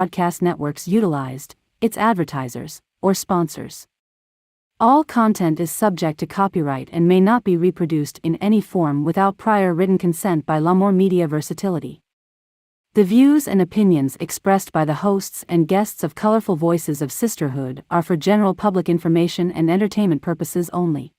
broadcast networks utilized, its advertisers, or sponsors. All content is subject to copyright and may not be reproduced in any form without prior written consent by La'Moore Media Versatility. The views and opinions expressed by the hosts and guests of Colorful Voices of Sisterhood are for general public information and entertainment purposes only.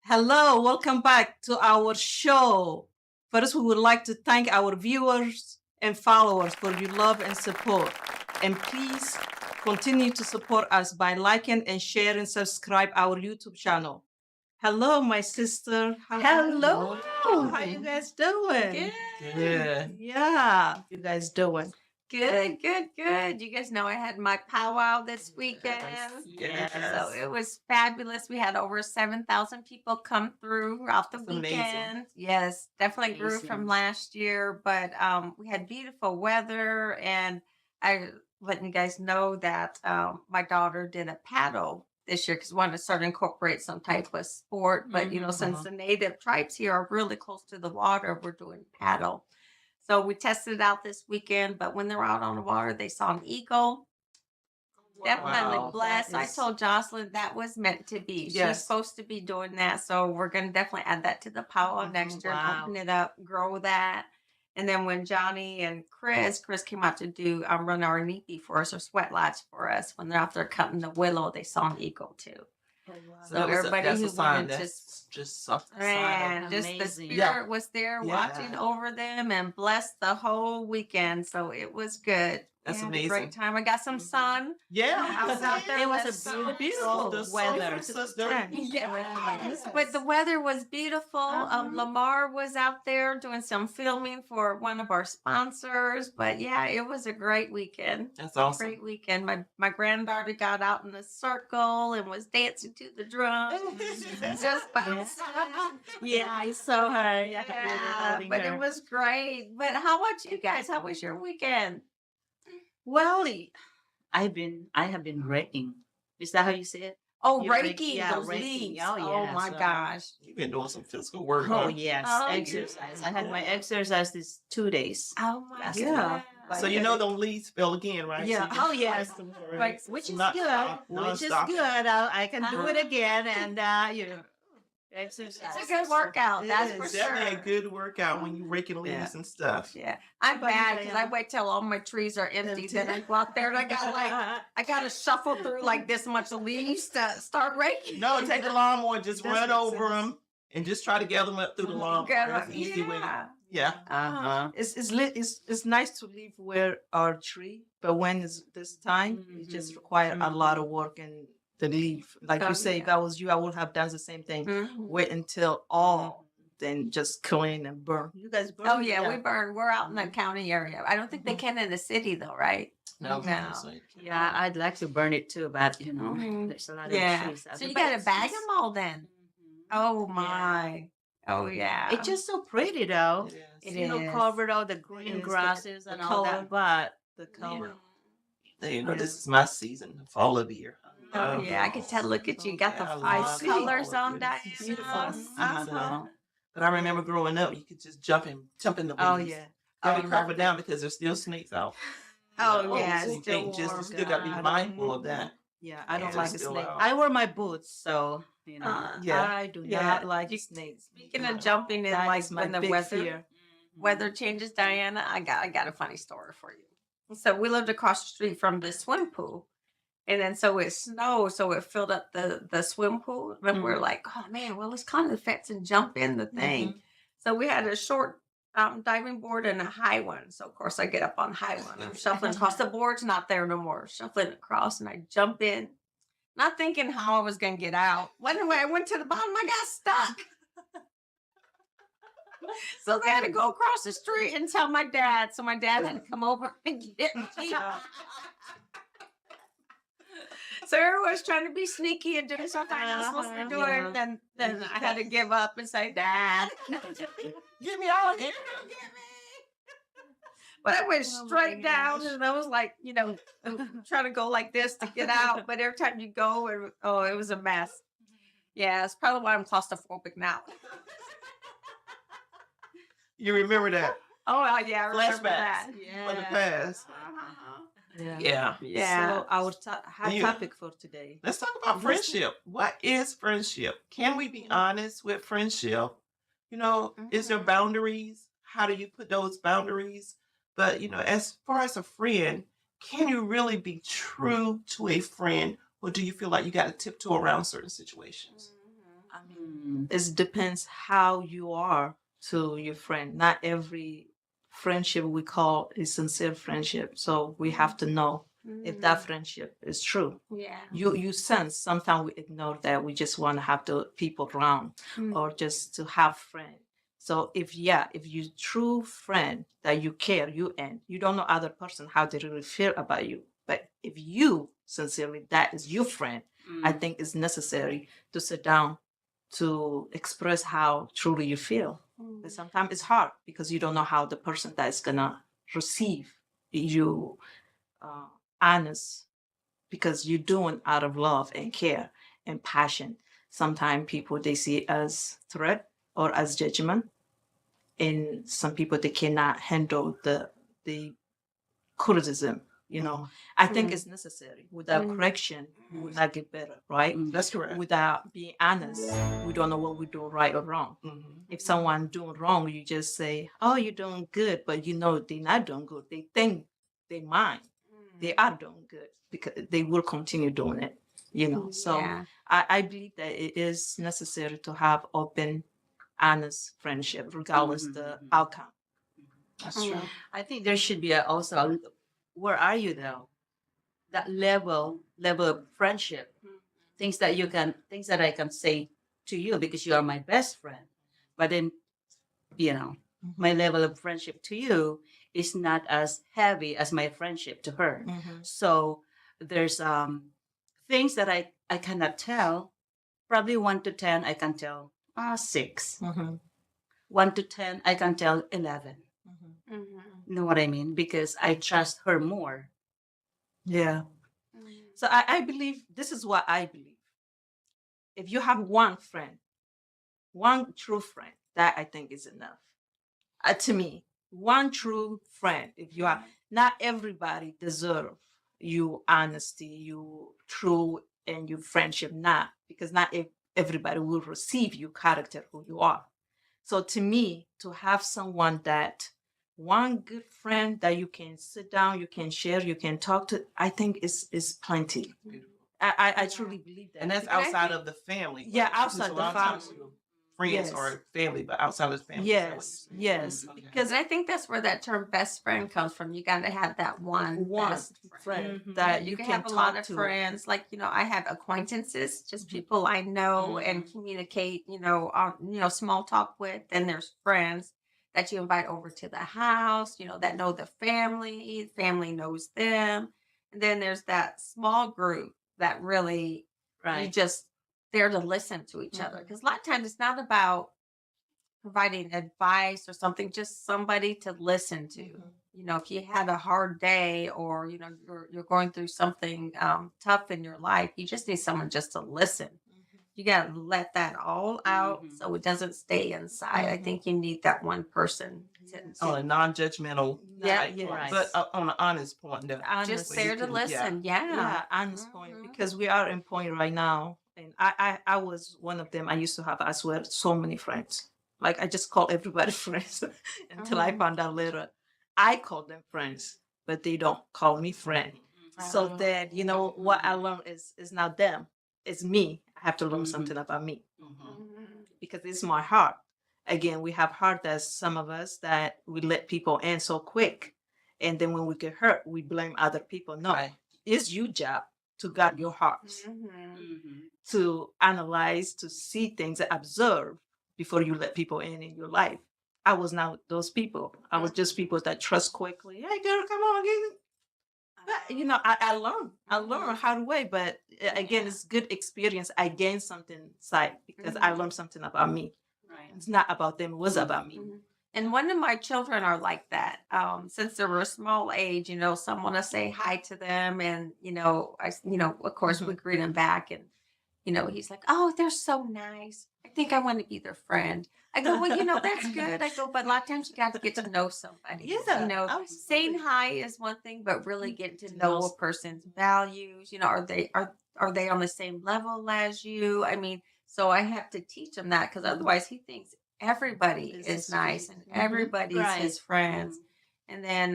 Hello, welcome back to our show. First, we would like to thank our viewers and followers for your love and support. And please continue to support us by liking and sharing, subscribe our YouTube channel. Hello, my sister. Hello. How you guys doing? Good. Yeah. You guys doing? Good. You guys know I had my powwow this weekend. Yes. So it was fabulous. We had over 7,000 people come throughout the That's weekend. amazing. Yes, definitely grew Amazing. from last year, but we had beautiful weather, and I letting you guys know that my daughter did a paddle this year because we wanted to start to incorporate some type of sport. But you know, since the native tribes here are really close to the water, we're doing paddle. So we tested it out this weekend, but when they were out on the water, they saw an eagle. Definitely Wow, blessed. that I is- told Jocelyn that was meant to be. She's Yes. supposed to be doing that. So we're going to definitely add that to the powwow next year, and Wow. open it up, grow that. And then when Johnny and Chris came out to do run our nipi for us, or sweat lodge for us, when they're out there cutting the willow, they saw an eagle too. So everybody that's who a sign. wanted to Just something. Man, just the Amazing. spirit Yeah. was there Yeah. watching over them and blessed the whole weekend. So it was good. That's We had a amazing. great time. I got some sun. Yeah, I was out there. It was Let's a go. beautiful The weather. sister. Yeah. But the weather was beautiful. La'Moore was out there doing some filming for one of our sponsors. But yeah, it was a great weekend. That's awesome. Great weekend. My granddaughter got out in a circle and was dancing to the drums. Just bouncing. Yeah, I saw her. Yeah, but it was great. But how about you guys? How was your weekend? Well, I have been raking. Is that how you say it? Oh, You raking yeah, those raking. leaves. Oh, Oh yeah, my so- gosh. You've been doing some physical work. Oh huh? yes, Oh, exercise. I had my exercise these 2 days. Oh my That's god. So you know them leaves fell again, right? Yeah. So you Oh yes, Right. which is Not- good. not Which is nonstop. good. I can do it Uh-huh. again, and exercise. It's a good workout. It That's is. for It's definitely sure. a good workout when you're raking leaves and stuff. Yeah, I'm But, bad because I yeah. wait till all my trees are empty. Then I go out there and I gotta shuffle through like this much leaves to start raking. No, take the lawnmower and just Does run make over sense. them and just try to gather them up through the lawn. That's the easy way. Yeah. Yeah. Uh-huh. It's nice to live where our tree, but when it's this time, it just Mhm. requires a lot of work and the leaf. Like Oh, you say, if I was you, I would have done the same thing. Mhm. Wait until all, then just clean and burn. You guys burn? Oh yeah, we burn. We're out in the county area. I don't think they can in the city though, right? No. No. Yeah, I'd like to burn it too, but Mhm. there's a lot Yeah. of trees. out So there. you But got to it's- bag them all then. Oh my. Oh yeah. It's just so pretty though. It You know, is. covered all the green is, the- grasses the and all color. that, but The color. You know, this is my season, the fall of the year. Oh yeah, I can tell. Look at you. You got the Yeah, I five love colors it. on It's Diana. beautiful. Uh-huh. But I remember growing up, you could just jump in the weeds. Oh yeah. Gotta be Oh, careful down because there's still snakes out. Oh yeah, so it's you still can't just warm. you still gotta be God. mindful of that. Yeah, I don't Yeah, like a still snake. out. I wear my boots, so you know. Yeah. I do Yeah. not like You- snakes. Speaking of jumping in, That like is my when the big weather fear. weather changes, Diana, I got a funny story for you. So we lived across the street from the swim pool. And then so it snowed, so it filled up the swim pool. And we're like, oh man, well let's climb the fence and jump in the thing. So we had a short diving board and a high one. So of course I get up on the high one. I'm shuffling across. The board's not there no more. Shuffling across, and I jump in, not thinking how I was gonna get out. When I went to the bottom, I got stuck. So they had to go across the street and tell my dad. So my dad had to come over and get me. So everyone's trying to be sneaky and doing something I'm not supposed to be doing. Yeah. Then I had to give up and say, Dad, Get me out of here. but I went Oh my straight down gosh. and I was like, trying to go like this to get out. But every time you go, it was a mess. Yeah, it's probably why I'm claustrophobic now. You remember that Oh, yeah, I remember Flashbacks. that. from the past? Yeah. Yeah. So our hot You- topic for today. Let's talk about friendship. What is friendship? Can we be honest with friendship? Is there boundaries? How do you put those boundaries? But, as far as a friend, can you really be true to a friend? Or do you feel like you got to tiptoe around certain situations? I mean, it depends how you are to your friend. Not every friendship we call a sincere friendship. So we have to know if that friendship is true. Yeah. You sense sometimes we ignore that. We just want to have the people around or just to have friends. So if you true friend that you care, you don't know other person how they really feel about you. But if you sincerely that is your friend, I think it's necessary to sit down to express how truly you feel. But sometimes it's hard because you don't know how the person that is gonna receive you honest because you're doing out of love and care and passion. Sometimes people they see it as threat or as judgment, and some people they cannot handle the criticism. I think it's necessary. Without correction, we will not get better, right? That's correct. Without being honest, we don't know what we're doing right or wrong. If someone doing wrong, you just say, "Oh, you're doing good," but they're not doing good. They think they mind they are doing good because they will continue doing it. So Yeah. I believe that it is necessary to have open, honest friendship, regardless the outcome. That's true. I think there should be also where are you though? That level of friendship. Things that I can say to you because you are my best friend. But then, my level of friendship to you is not as heavy as my friendship to her. So there's things that I cannot tell. Probably 1 to 10, I can tell 6. 1 to 10, I can tell 11. You know what I mean? Because I trust her more. Yeah. So I believe this is what I believe. If you have one friend, one true friend, that I think is enough. To me, one true friend. If you are not everybody deserve you honesty, you true, and your friendship. Not because not everybody will receive your character who you are. So to me, to have someone that one good friend that you can sit down, you can share, you can talk to, I think is plenty. I truly believe that. And that's But I outside think- of the family. Yeah, right? 'Cause outside a the lot of times, family. friends Yes. or family, but outside of the family. is that what Yes, you're saying? yes. Okay. Because I think that's where that term best friend comes from. You got to have that one best friend. That You you can can have a lot talk of to. friends. Like, I have acquaintances, just people I know and communicate, small talk with. Then there's friends that you invite over to the house, that know the family knows them. And then there's that small group that really you just there to listen to each other. Because a lot of times it's not about providing advice or something, just somebody to listen to. If you had a hard day or you're going through something tough in your life, you just need someone just to listen. You got to let that all out so it doesn't stay inside. I think you need that one person On a non-judgmental Yeah, type yes. point, but on an honest point. Though. just Honestly, there you to can- listen. Yeah. honest point because we are in point right now, and I was one of them. I used to have, I swear, so many friends. Like I just call everybody friends until I found out later. I call them friends, but they don't call me friend. So that what I learned is not them, it's me. I have to learn something about me because it's my heart. Again, we have heart as some of us that we let people in so quick, and then when we get hurt, we blame other people. No, Right. it's your job to guard your heart, to analyze, to see things, and observe before you let people in your life. I was not those people. I was just people that trust quickly. Hey, girl, come on, get it. But, I learned. I learned how to wait. But again, it's good experience. I gained something inside because I learned something about me. Right. It's not about them. It was about me. And one of my children are like that. Since they were a small age, someone to say hi to them, and of course we greet them back, and he's like, "Oh, they're so nice. I think I want to be their friend." I go, "Well, that's good." I go, "But a lot of times you got to get to know somebody. Yeah, saying hi is one thing, but really getting to know a person's values. Are they on the same level as you? I mean, so I have to teach him that, because otherwise he thinks everybody is nice and everybody's Right. his friends. And then,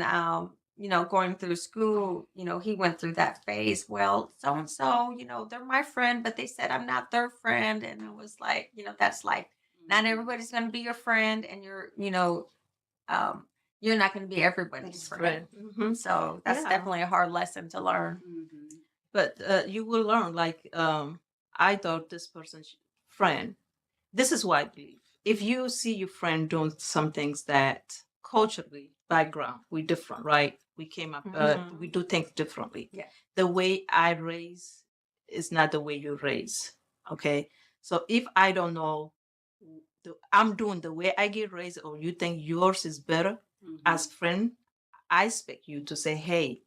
going through school, he went through that phase. Well, so and so, they're my friend, but they said I'm not their friend. And I was like, that's life. Not everybody's going to be your friend, and you're not going to be everybody's friend. So that's Yeah. definitely a hard lesson to learn. Mhm. But you will learn. Like I thought this person's friend. This is what I believe. If you see your friend doing some things that culturally background we different, right? We came up. We do things differently. Yeah. The way I raise is not the way you raise. Okay. So if I don't know, I'm doing the way I get raised, or you think yours is better, as friend, I expect you to say, "Hey,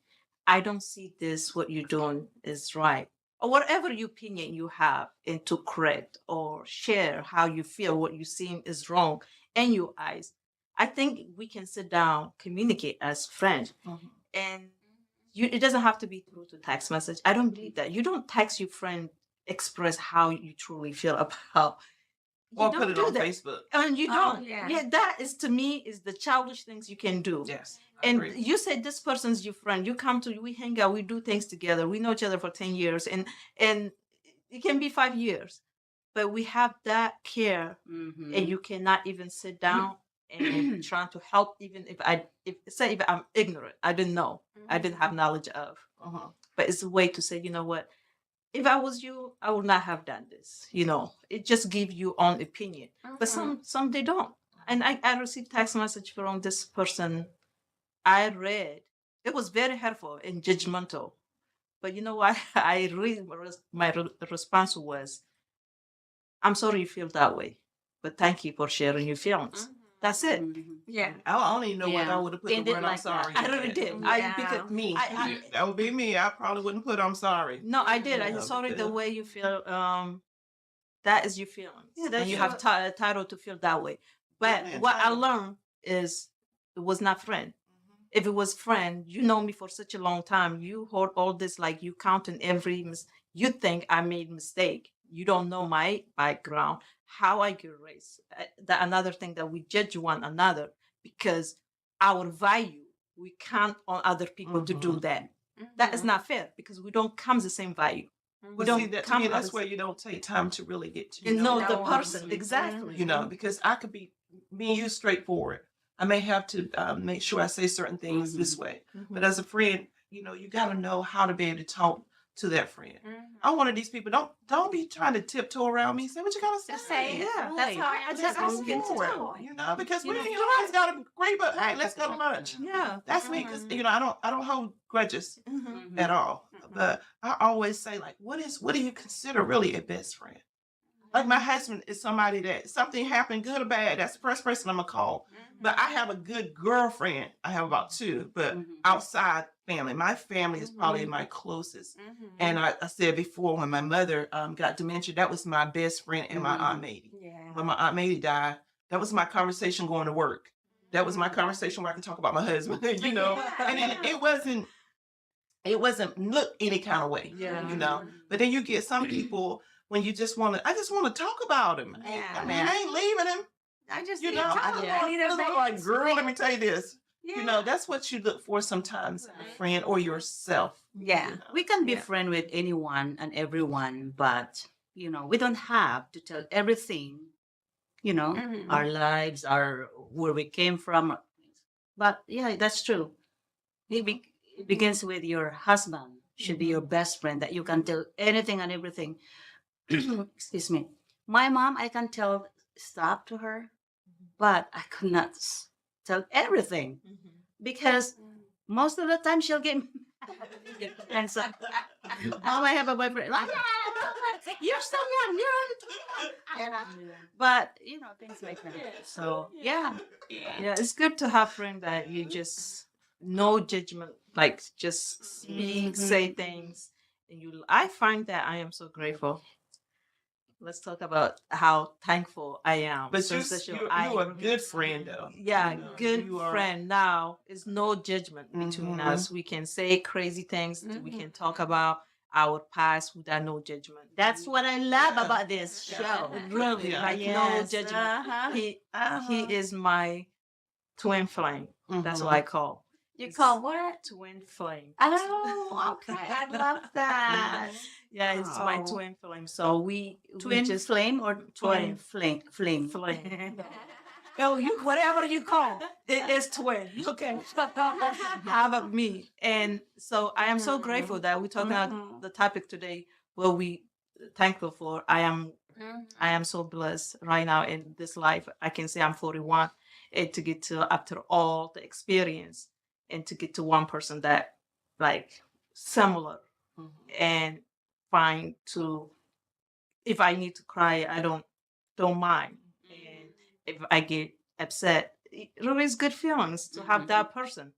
I don't see this. What you're doing is right." Or whatever your opinion you have, and to correct or share how you feel, what you see is wrong in your eyes. I think we can sit down, communicate as friends, and it doesn't have to be through to text message. I don't believe that. You don't text your friend, express how you truly feel about. Or You put don't it do on that. Facebook. And you Oh, don't. yeah. That is, to me, is the childish things you can do. Yes. I And agree. you say this person's your friend. You come to, we hang out, we do things together. We know each other for 10 years, and it can be 5 years. But we have that care, and you cannot even sit down and trying to help, even if I'm ignorant, I didn't know, I didn't have knowledge of. But it's a way to say, you know what? If I was you, I would not have done this. It just gives you own opinion. But some they don't. And I received text message from this person. I read. It was very hurtful and judgmental. But you know what? I really, my response was, "I'm sorry you feel that way, but thank you for sharing your feelings." That's it. Yeah. I don't even know whether I Yeah. would have put the Ended word "I'm like that. sorry." I really did. Yeah. Because Me. I- That would be me. I probably wouldn't put "I'm sorry." no, I did. Yeah, I'm sorry the because- way you feel. That is your feelings. Yeah, that's and you have title to feel that way. But Yeah, what I entitled. learned is it was not friend. If it was friend, you know me for such a long time. You hold all this, like you counting every you think I made mistake. You don't know my background, how I get raised. That another thing that we judge one another because our value, we count on other people to do that. That is not fair because we don't come the same value. But don't see, that, to come me, that's as- where you don't take time to really get to You know the No. person exactly. Because I could be me and you straightforward. I may have to make sure I say certain things this way, but as a friend, you got to know how to be able to talk to that friend. I'm one of these people. Don't be trying to tiptoe around me. Say what you gotta say. Just say it. Yeah, That's how I Just just go get to forward, know. because we You know, always gotta agree. But hey, let's go to lunch. Yeah. That's me, because I don't hold grudges Mm-hmm. at all. But I always say, like, what do you consider really a best friend? Like, my husband is somebody that something happened, good or bad, that's the first person I'm gonna call. But I have a good girlfriend. I have about two, but outside family, my family is probably my closest. And I said before, when my mother got dementia, that was my best friend and my Aunt Mady. Yeah. When my Aunt Mady died, that was my conversation going to work. That was my conversation where I could talk about my husband, And it wasn't look any kind of way, But then you get some people when you just want to, I just want to talk about him. Yeah. I mean, I ain't leaving him. I just I need just a like, girl, let me tell you this. Yeah. That's what you look for sometimes in a friend or yourself. Yeah. We can be Yeah. friend with anyone and everyone, but we don't have to tell everything. Our lives, our where we came from. But yeah, that's true. It begins with your husband. Should be your best friend that you can tell anything and everything. Excuse me. My mom, I can tell stop to her. but I could not tell everything because most of the time she'll get mad. And so, I have a boyfriend. Like, you're someone, but things like that. So yeah. Yeah, it's good to have friends that you just no judgment, like just speak, say things, and you. I find that I am so grateful. Let's talk about how thankful I am. But since the show. you're a good friend, though. Yeah, You know, good you are- friend. Now it's no judgment between us. We can say crazy things. We can talk about our past without no judgment. That's what I love Yeah. about this show. Really, Yeah. like no judgment. He is my twin flame. That's what I call. You It's call what? twin flame. Oh, okay. I love that. Yeah, it's my Oh. twin flame. So we Twin just flame or twin Flame. flame? flame. Oh, you whatever you call it is twin. Okay, how about me? And so I am so grateful that we're talking about the topic today. What we thankful for. I am so blessed right now in this life. I can say I'm 41, and to get to after all the experience, and to get to one person that like similar, and find to if I need to cry, I don't mind. And if I get upset, it really is good feelings to have that person.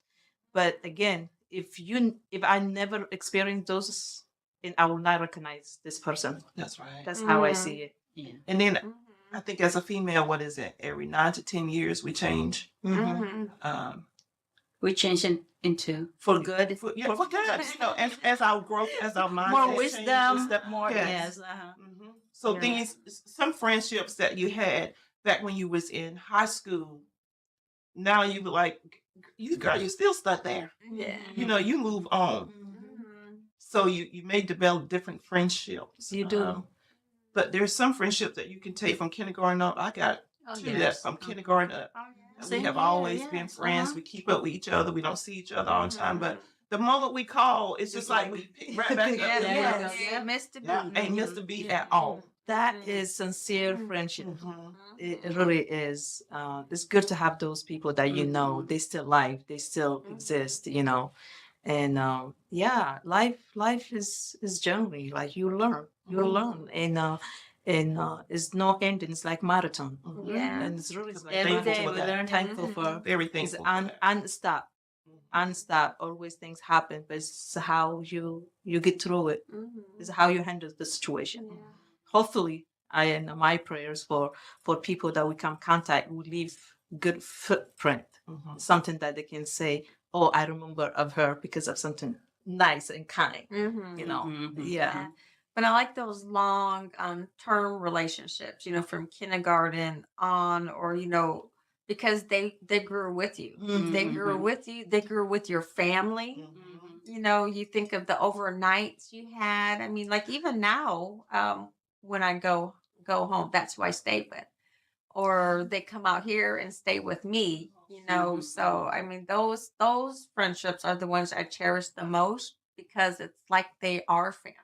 But again, if I never experienced those, and I will not recognize this person. That's right. That's how I see it. Yeah. And then I think as a female, what is it? Every 9 to 10 years we change. We change it into for good. For good. As our growth, as our mindset More changes, wisdom, that- more yes. yes. So Yeah. things, some friendships that you had back when you was in high school, now you were like, you girl, you still stuck there. Yeah. You move on. So you may develop different friendships. You do. But there's some friendships that you can take from kindergarten up. I got two that from kindergarten up. And we have always been friends. We keep up with each other. We don't see each other all the time. But the moment we call, it's just like we pick right back up. Yeah, Mr. B. Ain't missed a beat at all. That is sincere friendship. It really is. It's good to have those people that they still alive, they still exist, And life is generally like you learn, and it's no ending. It's like marathon, Yeah. and it's really like Every thankful day for we that. learn thankful for. Very It's thankful. for that. unstop. Always things happen, but it's how you get through it. It's how you handle the situation. Hopefully, my prayers for people that we come contact will leave good footprint, something that they can say, oh, I remember of her because of something nice and kind, yeah. But I like those long term relationships, from kindergarten on, or because they grew with you. They grew with you. They grew with your family. You think of the overnights you had. I mean, like even now, when I go home, that's who I stay with, or they come out here and stay with me. So I mean, those friendships are the ones I cherish the most because it's like they are family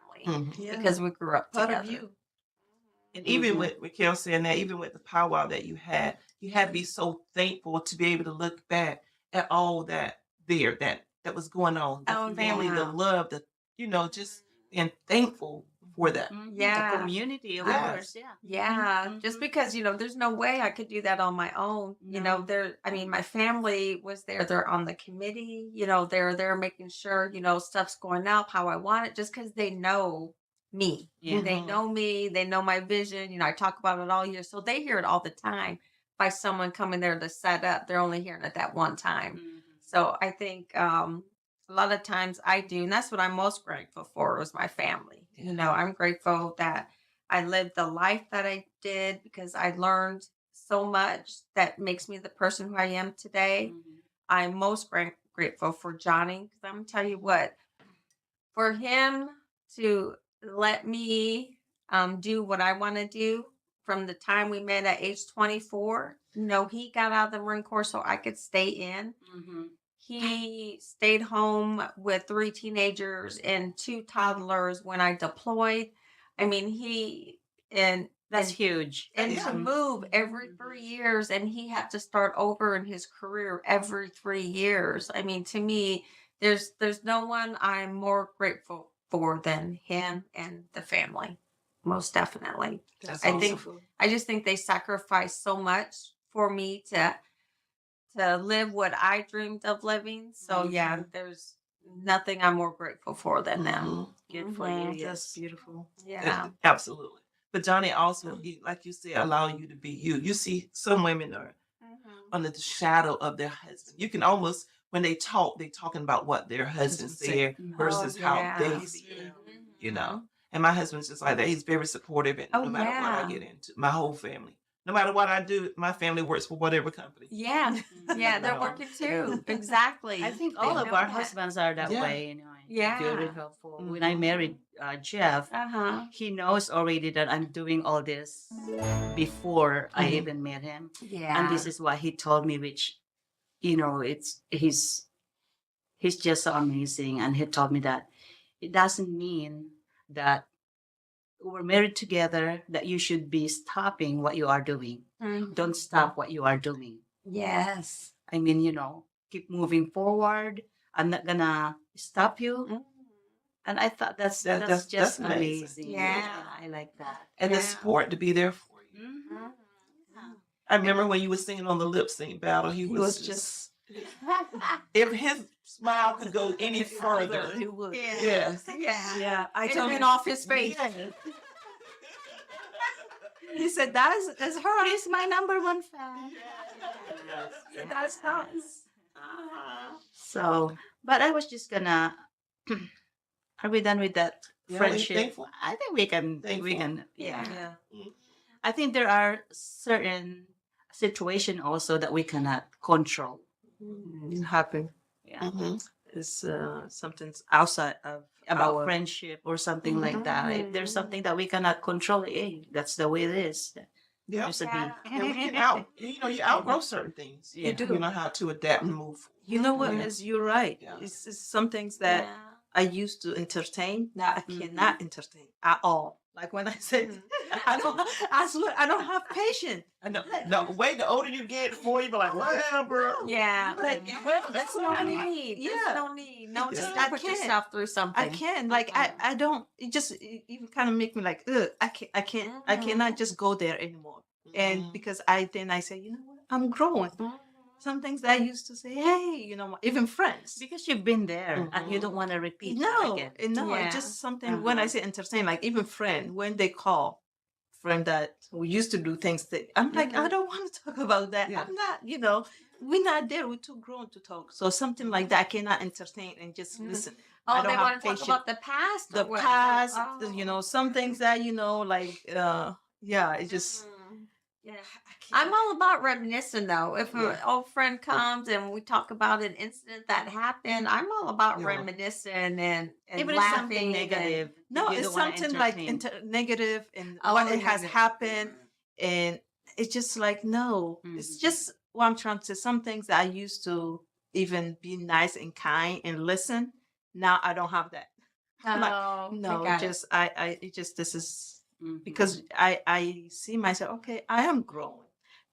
because we grew up Part together. of you. And even with Raquel saying that, even with the powwow that you had to be so thankful to be able to look back at all that that was going on. The Oh, family, the yeah. love, just being thankful for that. Yeah. The community, of Yes. course, yeah. Yeah, just because there's no way I could do that on my own. No. My family was there. They're on the committee. They're there making sure stuff's going up how I want it. Just because they know me, Yeah. they know me. They know my vision. I talk about it all year, so they hear it all the time. By someone coming there to set up, they're only hearing it that one time. So I think a lot of times I do, and that's what I'm most grateful for was my family. I'm grateful that I lived the life that I did because I learned so much that makes me the person who I am today. I'm most grateful for Johnny because I'm gonna tell you what, for him to let me do what I want to do from the time we met at age 24. He got out of the Marine Corps so I could stay in. He stayed home with 3 teenagers and 2 toddlers when I deployed. I mean, That's huge. and Yeah. to move every 3 years, and he had to start over in his career every 3 years. I mean, to me, there's no one I'm more grateful for than him and the family, most definitely. That's I think awesome. I just think they sacrificed so much for me to live what I dreamed of living. So yeah, there's nothing I'm more grateful for than them. Mhm. Good for you. Mhm. Yes. That's beautiful. Yeah. Absolutely. But Johnny also, like you said, allow you to be you. You see, some women are under the shadow of their husband. You can almost, when they talk, they talking about what their husband said versus how they feel, you know. And my husband's just like that. He's very supportive, and Oh, no matter what I yeah. get into, my whole family, no matter what I do, my family works for whatever company. Yeah. Yeah, they're No. working too. Exactly. I think They all of know our that. husbands are that Yeah. way, Yeah. Very helpful. When I married Jeff, Uh-huh. he knows already that I'm doing all this before I Mhm. even met him. Yeah. And this is what he told me, which, he's just so amazing. And he told me that it doesn't mean that we're married together that you should be stopping what you are doing. Mhm. Don't stop what you are doing. Yes. I mean, keep moving forward. I'm not gonna stop you. Mhm. And I thought that's That's just amazing. amazing. Yeah. I like that. And the Yeah. support to be there for you. Mhm. I remember when you were singing on the lip sync battle, he was just if his smile could go any further. He would. Yes. Yeah. Yeah, I It's told been him. off his face. He said, "That's her. He's my number one fan. That's us." So, but I was just gonna. Are we done with that Yeah, friendship? thankful. I think we can. Thankful. Yeah. Yeah. I think there are certain situation also that we cannot control. It happened. Yeah. It's something's outside of About our friendship or something like that. If there's something that we cannot control, that's the way it is. Yeah. There's a Yeah. And we can you outgrow certain things. Yeah. do. You know how to adapt and move. You know what? Yeah. You're right. Yeah. It's some things that I used to entertain. Now I cannot entertain at all. Like when I said, I swear, I don't have patience. I know. No, wait, the older you get, the more you be like, whatever. Yeah. Like, That's no need. Yeah. There's no need. No Yeah. need I to put can't. yourself through something. I can. Like, I don't, it even kind of make me like, ugh, I cannot just go there anymore. And because I say, you know what? I'm growing. Some things that I used to say, hey, even friends. Because you've been there and you don't want to repeat that No, again. no, Yeah. it's just something when I say entertain, like even friend, when they call friend that we used to do things that I'm like, I don't want to talk about that. Yeah. I'm not, we're not there. We're too grown to talk. So something like that, I cannot entertain and just listen. I Oh, don't they have want to talk patience. about the past? The or what? past, Oh. some things that, like, yeah, it just, Yeah. I'm all about reminiscing though. If an old friend comes and we talk about an incident that happened, I'm all about Yeah. reminiscing and Even if something laughing. negative. no, you it's don't wanna something like entertain. negative and Oh, what it has negative. happened. And it's just like, no, it's just what I'm trying to say. Some things that I used to even be nice and kind and listen. Now I don't have that. Like, Oh, no, got it. just, this is Mhm. because I see myself, okay, I am growing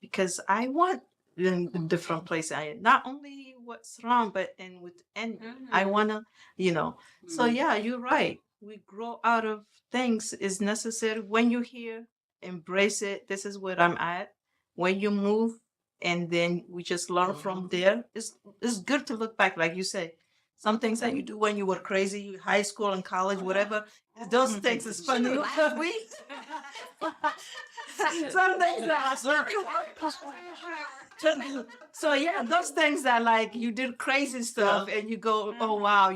because I want in a different place. I not only what's wrong, but within I wanna, So yeah, you're right. We grow out of things is necessary. When you're here, embrace it. This is where I'm at. When you move, and then we just learn from there. It's good to look back, like you say. Some things that you do when you were crazy, high school and college, whatever. Those things is funny. Some things that so yeah, those things that like you did crazy stuff and you go, oh wow,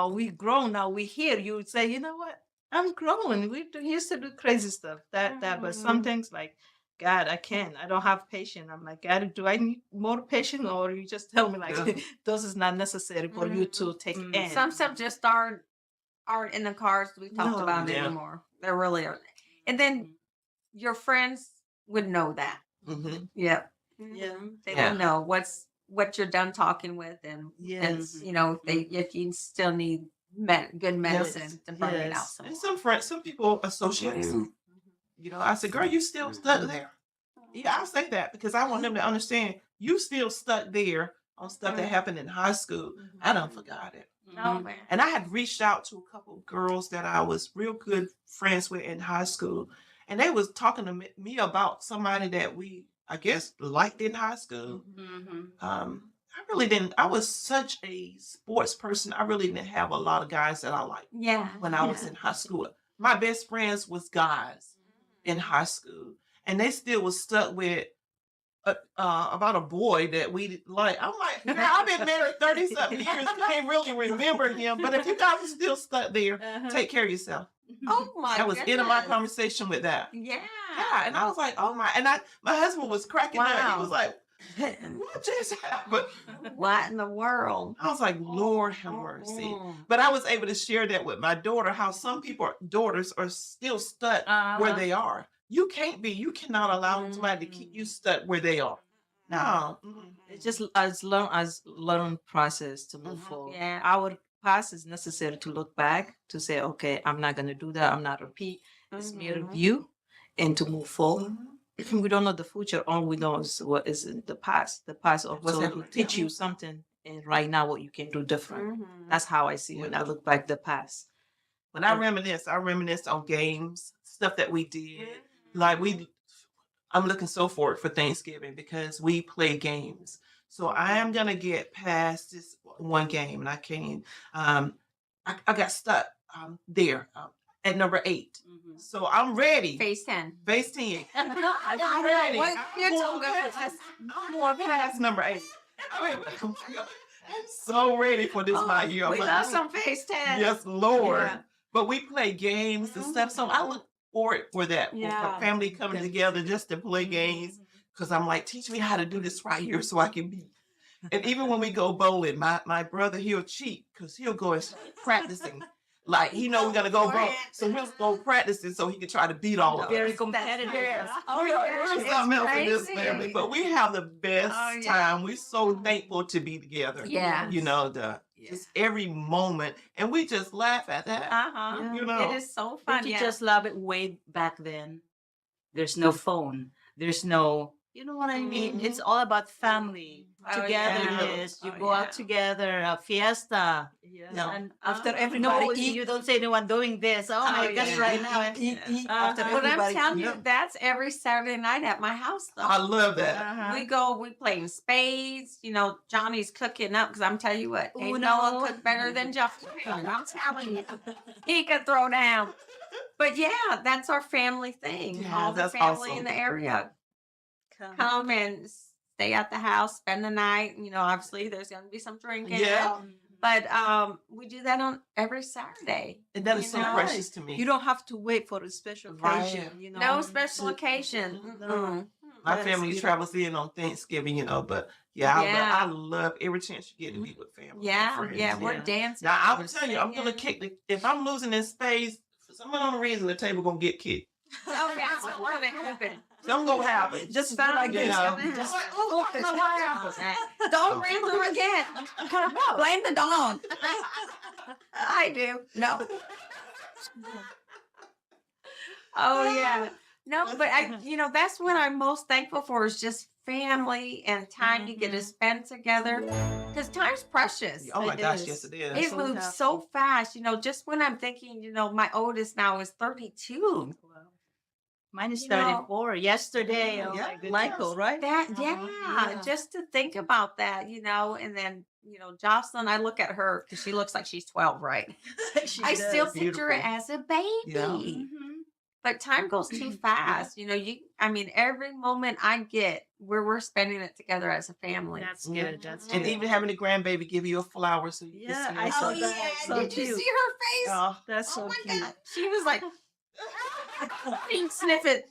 we grown now, we here. You would say, you know what? I'm growing. Used to do crazy stuff. But some things like, God, I can't. I don't have patience. I'm like, God, do I need more patience, or you just tell me like those is not necessary for you to take in? Some stuff just aren't in the cards we talked No. about Yeah. anymore. They really are. And then your friends would know that. Mm-hmm. Yep. Yeah. They Yeah. will know what you're done talking with, and Yes. if you still need good medicine to bring it out. And some people associate You know, I said, girl, you still stuck there. Yeah, I'll say that because I want them to understand you still stuck there on stuff that happened in high school. I done forgot it. Oh, man. And I had reached out to a couple of girls that I was real good friends with in high school. And they was talking to me about somebody that we, I guess, liked in high school. I really didn't. I was such a sports person. I really didn't have a lot of guys that I liked Yeah. when I was in high school. My best friends was guys in high school. And they still was stuck with about a boy that we like. I'm like, girl, I've been married 30-something years. I can't really remember him. But if you guys are still stuck there, take care of yourself. Oh my That was end of my goodness. conversation with that. Yeah. Yeah, and I was like, oh my, and my husband was cracking up. He Wow. was like, what just happened? What in the world? I was like, Lord have mercy. But I was able to share that with my daughter, how some daughters are still stuck where they are. You cannot allow somebody to keep you stuck where they are. No. It's just as long as learn process to move forward. Yeah. Our past is necessary to look back to say, okay, I'm not going to do that. I'm not repeat. It's mere review and to move forward. We don't know the future. All we know is what is in the past. The past of what's going to Absolutely. teach you something, and right now what you can do different. That's how I see when I look back the past. When I reminisce on games, stuff that we did. Like I'm looking so forward for Thanksgiving because we play games. So I am gonna get past this one game, and I can't. I got stuck there at number 8. So I'm ready. Phase 10. Base 10. I'm ready. What? You're so good. I'm going past number 8. I mean, I'm so ready for this my year. We love some phase 10. Yes, Lord. Yeah. But we play games and stuff. So I look forward for that. Yeah. For family coming together just to play games. Because I'm like, teach me how to do this right here so I can be. And even when we go bowling, my brother, he'll cheat because he'll go and start practicing. Like, he know we're going to go bowl. So he'll go practicing so he can try to beat all of Very us. competitive. Oh, There's something else in this crazy. family. But we have the best Oh, yeah. time. We're so thankful to be together. Yeah. You know, just every moment. And we just laugh at that. Uh-huh. You know. It is so But fun. you Yeah. just love it way back then. There's no phone. There's no, you know what I mean? It's all about family, Oh, togetherness. yeah. You Oh, go yeah. out together, a fiesta. Yeah. And After no, everybody you don't say anyone doing this. Oh my Oh, gosh, yeah. right now. After But I'm everybody, telling you, Yeah. that's every Saturday night at my house, though. I love that. We playing spades. You know, Johnny's cooking up because I'm telling you what, ain't no Uno. one cook better than Johnny. I'm telling you, he could throw down. But yeah, that's our family thing. Yeah, All the that's family awesome. in the area come and stay at the house, spend the night. You know, obviously there's going to be some drinking. Yeah. But we do that on every Saturday. And that is You so know, precious to me. you don't have to wait for a special Right. occasion. You know, No special occasion. No. Mm-mm. My That's family beautiful. travels in on Thanksgiving, you know, but yeah, Yeah. I love every chance you get to be with family. and Yeah, friends. yeah, we're Yeah. dancing. Now I'm we're telling you, I'm gonna singing. kick if I'm losing in spades, for some unknown reason the table gonna get kicked. Oh, that's what's gonna happen. Something gonna happen. Just do like You this. know. Just- Oh, I don't know what happened. Don't ring them again. Blame the dog. I do. No. Oh yeah. No, but that's what I'm most thankful for is just family and time you get to spend together. Because time's precious. Oh my It gosh, is. yes it is. It so moves happy. so fast. Just when I'm thinking, my oldest now is 32. Mine is You know. 34. Yesterday, oh Yeah. my goodness. Michael, right? That Uh-huh. yeah, just to think about that, and then Jocelyn, I look at her because she looks like she's 12, right? She I does. still picture her Beautiful. as a baby. Yeah. Mhm. But time goes too fast. Every moment I get where we're spending it together as a family. That's good. That's And good. even having a grandbaby give you a flower so you Yeah, can see I her. saw Oh that. yeah, So did you cute. see her face? Oh, That's so Oh my cute. god, she was like, pink sniffing.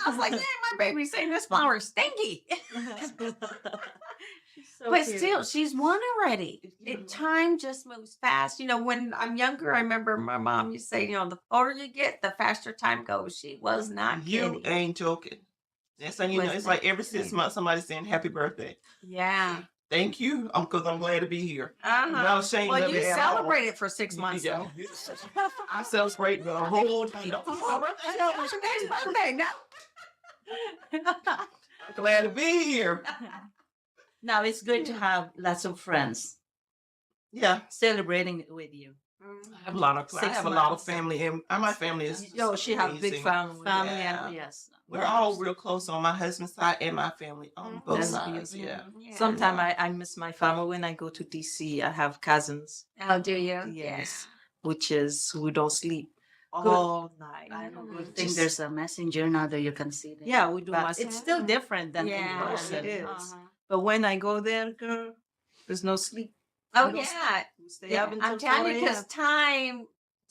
I was like, man, my baby's saying this flower is stinky. So But cute. still, she's one already. Time just moves fast. When I'm younger, I remember my mom used to say, the older you get, the faster time goes. She was not you kidding. ain't joking. Next thing you know, Was it's not like every 6 kidding. months somebody's saying happy birthday. Yeah. Thank you, because I'm glad to be here. Uh-huh. Not ashamed Well, of you it at all. celebrated for 6 months, Yeah. though. I celebrate the whole time. Birthday, no. Glad to be here. Now it's good to have lots of friends Yeah. celebrating with you. I have a lot of 6 lot of months. family, and my family is Yo, she have big amazing. family. Family Yeah. and yes. We're all real close on my husband's side and my family on both That's sides. beautiful. Yeah. Sometimes I miss my family when I go to DC. I have cousins. Oh, do you? Yes. Which is we don't sleep all night. I know. Mm. Good thing there's a messenger now that you can see them. Yeah, we do But message. it's still different than in Yeah, person. it is. Uh-huh. But when I go there, girl, there's no sleep. Oh, We don't yeah. We stay Yeah, up until I'm telling you, 4 because time.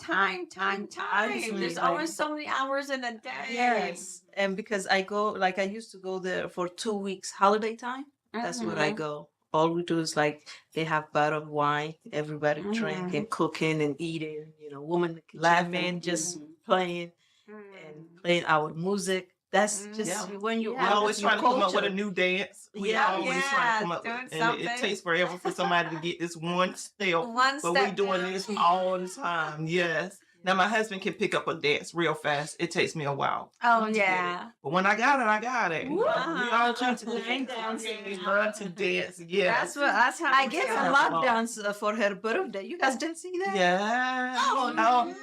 Honestly, There's like- always so many hours in a day. Yes. And because I go, like I used to go there for 2 weeks holiday time. That's where I Mhm. go. All we do is like they have bottle of wine, everybody Mhm. drinking, cooking and eating, women laughing, just playing and playing our music. That's just Yeah. when you We always your trying to come up with a culture. new dance. We Yeah. always trying to come up doing with, and something. it takes forever for somebody to get this one step. One But we step doing down. this all the time. Yes. Now my husband can pick up a dance real fast. It takes me a while. Oh, to get it. yeah. But when I got it, I got it. We all trying to Line dance. dancing. We learn to dance. Yes. That's how I we gave feel. a lap dance for her birthday. You guys didn't see that? Yeah. Oh, Oh,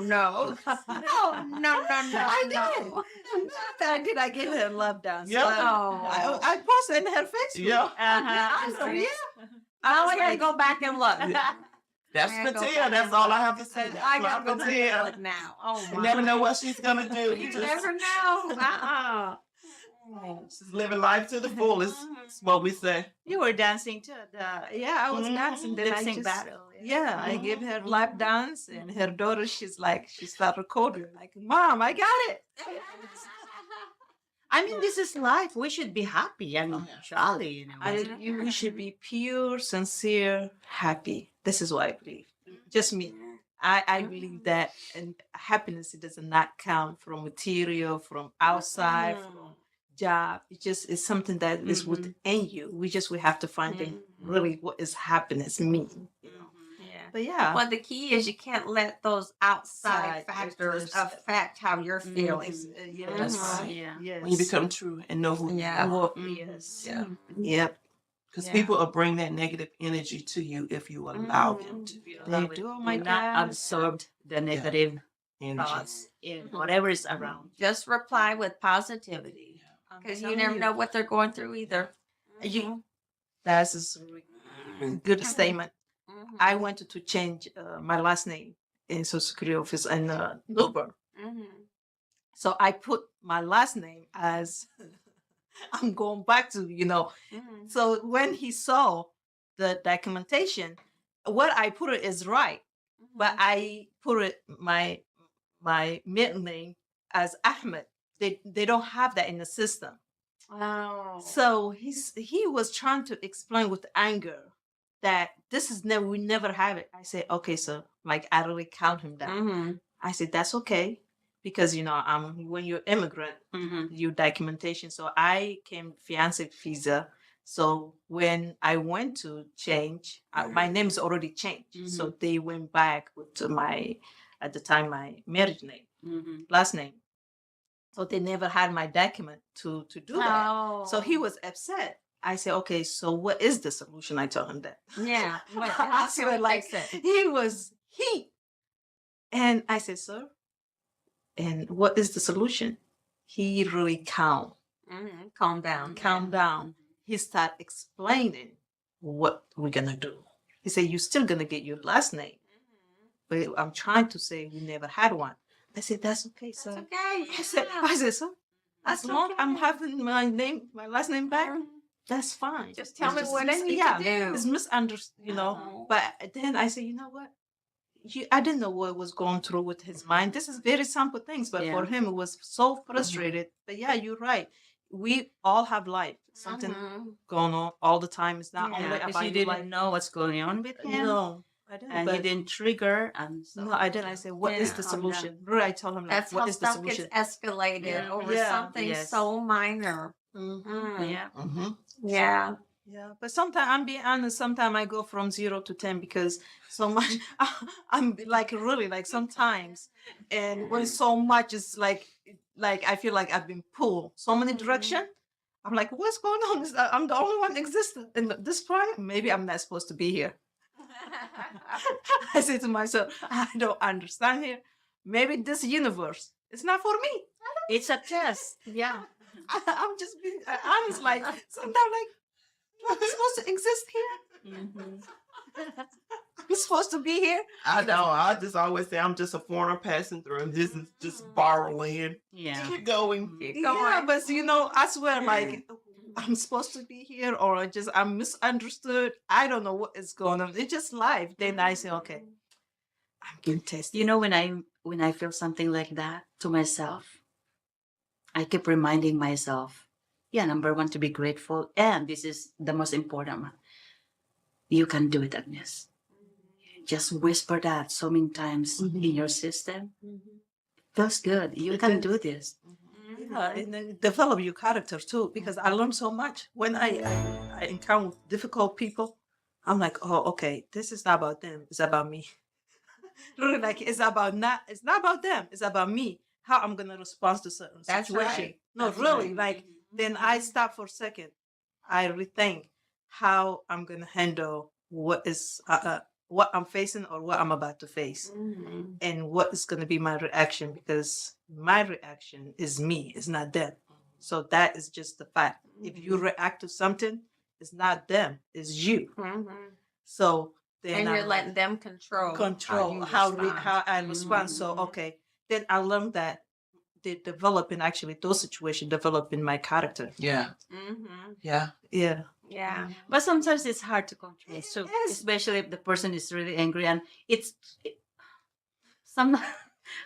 no. I did. I gave her a lap dance. Yep. Oh. I posted in her Facebook. Yeah. Uh-huh. So, yeah. I gotta go back and look. That's I gotta go Fetihya. back That's and all look. I have to say. I gotta go back and Fetihya. look now. Oh, You my. never know what she's gonna do. You Just- never know. Uh-uh. She's living life to the fullest. That's what we say. You were dancing too. Yeah, I was Mhm. dancing. Then Lip I sync just, battle. yeah, I Mhm. gave her lap dance, and her daughter, she started recording, like, Mom, I got it. I mean, this is life. We should be happy and jolly. We should be pure, sincere, happy. This is what I believe. Just me. I believe that, and happiness, it does not come from material, from outside, from job. It's something that is within you. We have to find really what is happiness mean. Yeah. But yeah, Well, the key is you can't let those outside Side factors factors. affect how you're feeling. yes, Mhm. Yeah. yes. When you become true and know who Yeah. you are. Yes. Yeah. Yep. Because Yeah. people will bring that negative energy to you if you allow them to. They do. Oh my You're not God. absorbed the negative Energy. thoughts in whatever is around. Just reply with positivity because you never know what they're going through either. You, that's a good statement. Mhm. I wanted to change my last name in Social Security office in Newburgh. Mhm. So I put my last name as I'm going back to, Mhm. So when he saw the documentation, what I put it is right, but I put it my middle name as Ahmed. They don't have that in the system. Oh. So he was trying to explain with anger that this is we never have it. I said, okay, so like I really count him down. Mhm. I said that's okay because when you're immigrant, your documentation. So I came fiance visa. So when I went to change, my name is already changed. So they went back to at the time my marriage name, last name. So they never had my document to do that. Oh. So he was upset. I said, okay, so what is the solution? I told him that. Yeah. What, I how said, can we like, fix it? he was heat. And I said, sir, and what is the solution? He really calm Calm down. down. He started explaining what we're gonna do. He said, you're still gonna get your last name. But I'm trying to say we never had one. I said, that's okay, sir. It's okay. I said, sir, as That's long I'm okay. having my last name back, that's fine. Just tell me It's what I need yeah, to do. it's misunderstood, But then I said, you know what? I didn't know what was going through with his mind. This is very simple things, but for him, it was so frustrated. But yeah, you're right. We all have life. Something going on all the time. It's not only Because about you your didn't life. know what's going on with him. No, I didn't. And but you didn't trigger. And so, no, I didn't. I said, what is Yeah. the Calm down. solution? Really, I told him, like, That's what how is the stuff solution? gets escalated Yeah. over Yeah. something Yes. so minor. Mhm. Mm. Yeah. Mm-hmm. Yeah. Yeah, but sometimes I'm being honest. Sometimes I go from 0 to 10 because so much. I'm like really like sometimes, and when so much is like I feel like I've been pulled so many direction. I'm like, what's going on? I'm the only one existing in this point. Maybe I'm not supposed to be here. I say to myself, I don't understand here. Maybe this universe is not for me. It's a test. Yeah. I'm just being honest. Like sometimes, like I'm supposed to exist here. I'm supposed to be here. I know. I just always say I'm just a foreigner passing through. This is just borrowed land. Yeah. Keep going. Yeah, but I swear, like I'm supposed to be here, or I'm misunderstood. I don't know what is going on. It's just life. Then I say, okay, I'm getting tested. You know, when I feel something like that to myself, I keep reminding myself, yeah, number one, to be grateful. And this is the most important one. You can do it, Agnes. Just whisper that so many times in your system. Feels good. You can do this. Yeah, and then develop your character too, because I learned so much when I encounter difficult people. I'm like, oh, okay, this is not about them. It's about me. Really, like it's not about them. It's about me. How I'm gonna respond to certain That's situation. right. No, That's really, right. like then I stop for a second. I rethink how I'm gonna handle what I'm facing or what I'm about to face, and what is gonna be my reaction, because my reaction is me. It's not them. So that is just the fact. If you react to something, it's not them. It's you. So then And you're I'm letting them control how I respond. So okay, then I learned that they develop in actually those situations develop in my character. Yeah. Yeah. Yeah. Yeah. But sometimes it's hard to control. So Yes. especially if the person is really angry, and some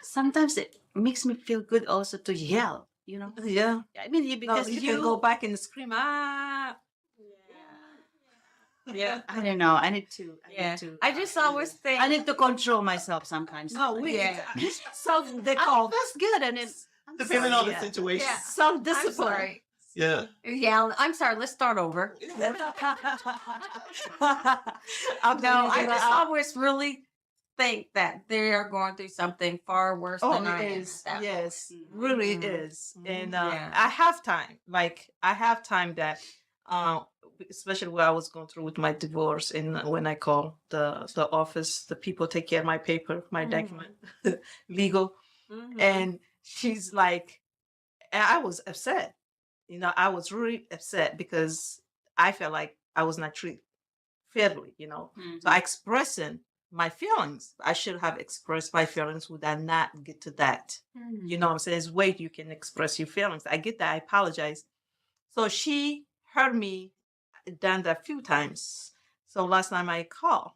sometimes it makes me feel good also to yell. You know, Yeah. I mean, because you can go back and scream. Yeah. I don't know. I need to. Yeah. I just always think I need to control myself sometimes. No, we Yeah. self they call That's good, and it. I'm Depending sorry, on the yeah. situation. Yeah. self I'm discipline. sorry. Yeah. Yeah, I'm sorry. Let's start over. No, I just always really think that they are going through something far worse Oh, than I it am. is. That- Yes, really Mhm. is. And Yeah. I have time. Like I have time that, especially when I was going through with my divorce, and when I call the office, the people take care of my paper, my document, legal, Mhm. and she's like, and I was upset. I was really upset because I felt like I was not treated fairly. So I expressing my feelings. I should have expressed my feelings. Would I not get to that? You know what I'm saying? There's way you can express your feelings. I get that. I apologize. So she heard me done that a few times. So last time I called,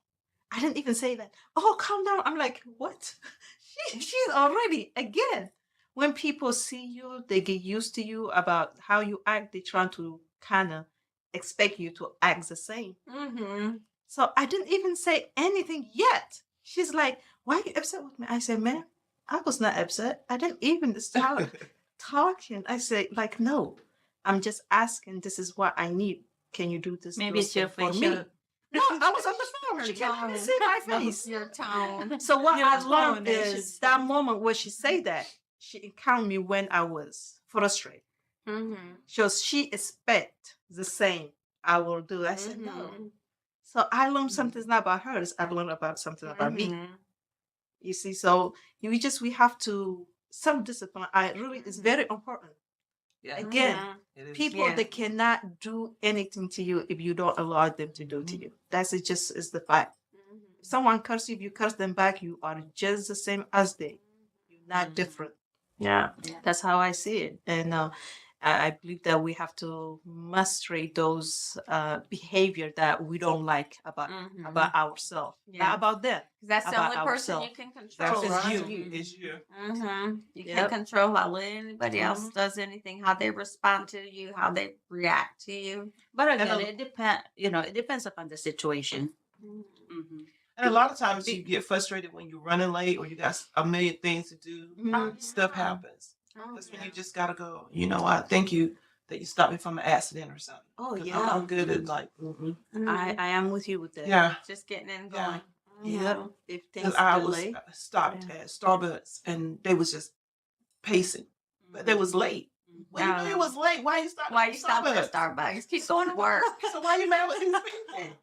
I didn't even say that. Oh, calm down. I'm like, what? She's already again. When people see you, they get used to you about how you act. They try to kind of expect you to act the same. Mhm. So I didn't even say anything yet. She's like, why are you upset with me? I said, man, I was not upset. I didn't even start talking. I said, like, no, I'm just asking. This is what I need. Can you do this? Maybe it's your for facial. me? No, I was on the phone. She can't even see my face. Your tone. So what Your I learned tone, is that moment where she said that, she encountered me when I was frustrated. So she expect the same I will do. I said, no. So I learned something's not about her. I learned about something about me. You see, so we have to self-discipline. It's very important. Yeah. Again, It is. people Yeah. they cannot do anything to you if you don't allow them to do to you. That's it. Just is the fact. If someone curse you, if you curse them back, you are just the same as they. You're not different. Yeah, that's how I see it, and I believe that we have to master those behavior that we don't like about ourselves, Yeah. not about them. That's the About only person ourselves. you can control. That's right? you. It's you. You Yep. can't control how anybody else does anything, how they respond to you, how they react to you. But again, And it depends. It depends upon the situation. Mhm. And a lot of times you get frustrated when you're running late or you got a million things to do. Mhm. Stuff happens. Oh, That's when you just gotta go. You know what? Thank you that you stop me from an accident or something. Oh 'Cause yeah. I'm good at like, I am with you with that. yeah. Just getting in and Yeah. going. Yeah. If things Because I was delay. stopped Yeah. at Starbucks and they was just pacing, but they was late. Well, you know it was late. Why you stopping? Why at you stop at Starbucks? Keep going to work. So why you mad with these people?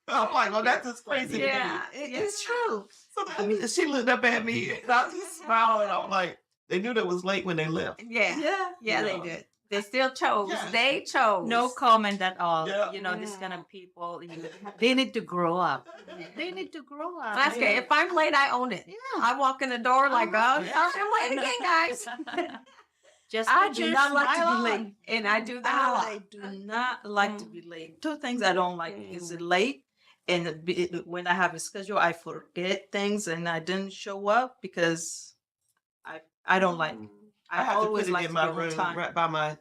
I'm like, well, that's just crazy. Yeah, To me. It's true. So she looked up at me and I just smiled and I'm like, they knew that was late when they left. Yeah. Yeah. Yeah, they Yeah. did. They still chose. Yes. They chose. No comment at all. Yeah. You know, this kind of people, they need to grow up. They need to grow up. That's okay. If I'm late, I own it. Yeah. I walk in the door like, oh, I'm late again, guys. Just I put do your not like to smile be on. late. And I do that a lot. I do not like to be late. Two things I don't like is late, and when I have a schedule, I forget things and I didn't show up because I don't like. I have to always put it like in to my be on room time. right by my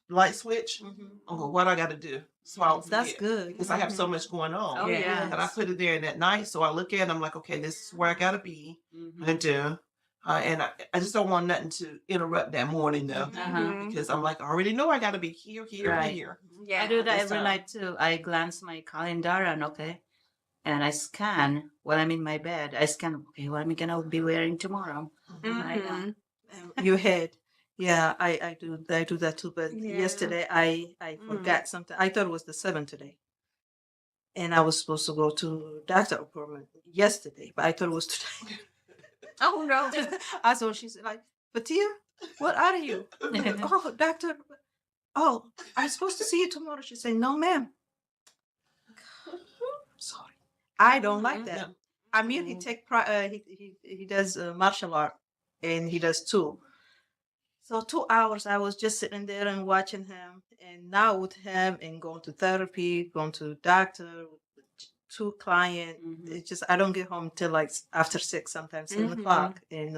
light switch. Oh, what I got to do so I don't forget. That's good. Because I have so much going on. Oh, yeah. And I put it there in at night, so I look at it, I'm like, okay, this is where I got to be and do. And I just don't want nothing to interrupt that morning, though. Mhm. Because I'm like, I already know I got to be here, Right. here. Yeah. I do that this every time. night too. I glance my calendar and and I scan while I'm in my bed. I scan, okay, what am I gonna be wearing tomorrow? Mhm. Your head. Yeah, I do that too. But Yeah. yesterday I forgot something. I thought it was the 7th today. And I was supposed to go to doctor appointment yesterday, but I thought it was today. Oh, no. I saw she's like, Fetihya, what are you? Oh, doctor. Oh, I'm supposed to see you tomorrow. She said, no, ma'am. Sorry. I don't like that. I mean, he does martial art, and he does too. So 2 hours, I was just sitting there and watching him, and now with him and going to therapy, going to doctor, with 2 client. It's just I don't get home till like after 6, sometimes 7 o'clock. And